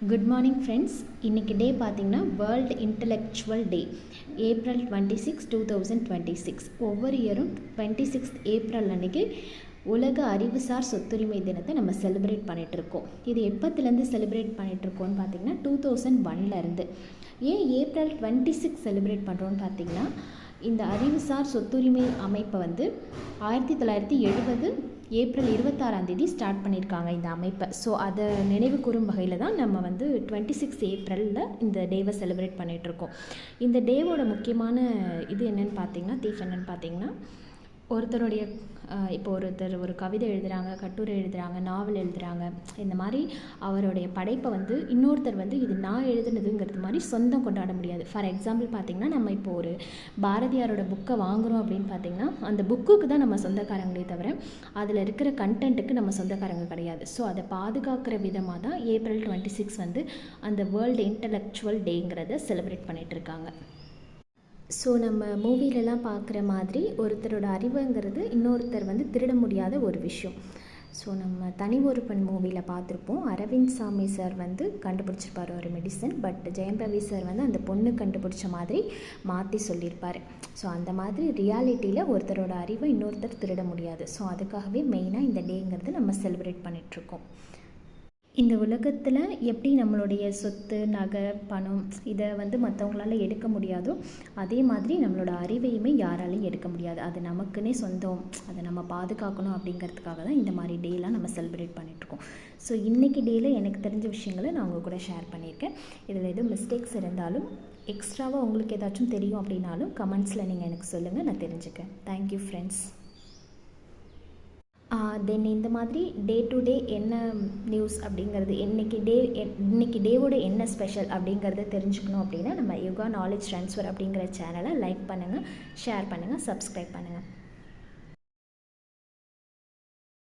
Good morning friends. இன்றைக்கி டே பார்த்திங்கன்னா world intellectual டே, April 26, 2026. ஒவ்வொரு இயரும் 26th April அன்றைக்கி உலக அறிவுசார் சொத்துரிமை தினத்தை நம்ம செலிப்ரேட் பண்ணிகிட்ருக்கோம். இது எப்போத்துலேருந்து செலிப்ரேட் பண்ணிகிட்ருக்கோன்னு பார்த்திங்கன்னா 2001 ஏன் April 26 செலிப்ரேட் பண்ணுறோன்னு பார்த்திங்கன்னா, இந்த அறிவுசார் சொத்துரிமை அமைப்பை 1970 April 26 ஸ்டார்ட் பண்ணியிருக்காங்க இந்த அமைப்பை. ஸோ அதை நினைவு கூறும் வகையில் தான் நம்ம 26 ஏப்ரலில் இந்த டேவை செலிப்ரேட் பண்ணிகிட்ருக்கோம். இந்த டேவோட முக்கியமான இது என்னென்னு பார்த்தீங்கன்னா ஒருத்தருடைய இப்போ ஒருத்தர் ஒரு கவிதை எழுதுகிறாங்க, கட்டுரை எழுதுகிறாங்க, நாவல் எழுதுகிறாங்க. இந்த மாதிரி அவருடைய படைப்பை இன்னொருத்தர் இது நான் எழுதுனதுங்கிறது மாதிரி சொந்தம் கொண்டாட முடியாது. ஃபார் எக்ஸாம்பிள் பார்த்திங்கன்னா, நம்ம இப்போ ஒரு பாரதியாரோட புக்கை வாங்குகிறோம் அப்படின்னு பார்த்திங்கன்னா, அந்த புக்குக்கு தான் நம்ம சொந்தக்காரங்களே தவிர அதில் இருக்கிற கண்டென்ட்டுக்கு நம்ம சொந்தக்காரங்க கிடையாது. ஸோ அதை பாதுகாக்கிற விதமாக தான் April 26 அந்த வேர்ல்டு இன்டலெக்சுவல் டேங்கிறத செலிப்ரேட் பண்ணிகிட்ருக்காங்க. ஸோ நம்ம மூவிலெலாம் பார்க்குற மாதிரி ஒருத்தரோட அறிவுங்கிறது இன்னொருத்தர் திருட முடியாத ஒரு விஷயம். ஸோ நம்ம தனி ஒருவன் மூவியில் பார்த்துருப்போம். அரவிந்த் சாமி சார் கண்டுபிடிச்சிருப்பார் ஒரு medicine. But Jayam Ravi sir அந்த பொண்ணு கண்டுபிடிச்ச மாதிரி மாற்றி சொல்லியிருப்பார். ஸோ அந்த மாதிரி ரியாலிட்டியில் ஒருத்தரோட அறிவை இன்னொருத்தர் திருட முடியாது. ஸோ அதுக்காகவே மெயினாக இந்த டேங்கிறது நம்ம செலிப்ரேட் பண்ணிகிட்ருக்கோம். இந்த உலகத்தில் எப்படி நம்மளுடைய சொத்து, நகை, பணம் இதை மற்றவங்களால எடுக்க முடியாதோ அதே மாதிரி நம்மளோட அறிவையுமே யாராலையும் எடுக்க முடியாது. அது நமக்குன்னே சொந்தம், அதை நம்ம பாதுகாக்கணும் அப்படிங்கிறதுக்காக தான் இந்த மாதிரி டேலாம் நம்ம செலிப்ரேட் பண்ணிகிட்ருக்கோம். ஸோ இன்றைக்கி டேயில் எனக்கு தெரிஞ்ச விஷயங்களை நான் உங்கள் கூட ஷேர் பண்ணியிருக்கேன். இதில் எதுவும் மிஸ்டேக்ஸ் இருந்தாலும் எக்ஸ்ட்ராவாக உங்களுக்கு ஏதாச்சும் தெரியும் அப்படின்னாலும் கமெண்ட்ஸில் நீங்கள் எனக்கு சொல்லுங்கள், நான் தெரிஞ்சுக்கேன். Thank you friends. தென் இந்த மாதிரி டே டு டே என்ன நியூஸ் அப்படிங்கிறது, இன்றைக்கி டேவோட என்ன ஸ்பெஷல் அப்படிங்கிறத தெரிஞ்சுக்கணும் அப்படின்னா நம்ம யோகா நாலேஜ் ட்ரான்ஸ்ஃபர் அப்படிங்கிற சேனலை லைக் பண்ணுங்கள், ஷேர் பண்ணுங்கள், சப்ஸ்கிரைப் பண்ணுங்கள்.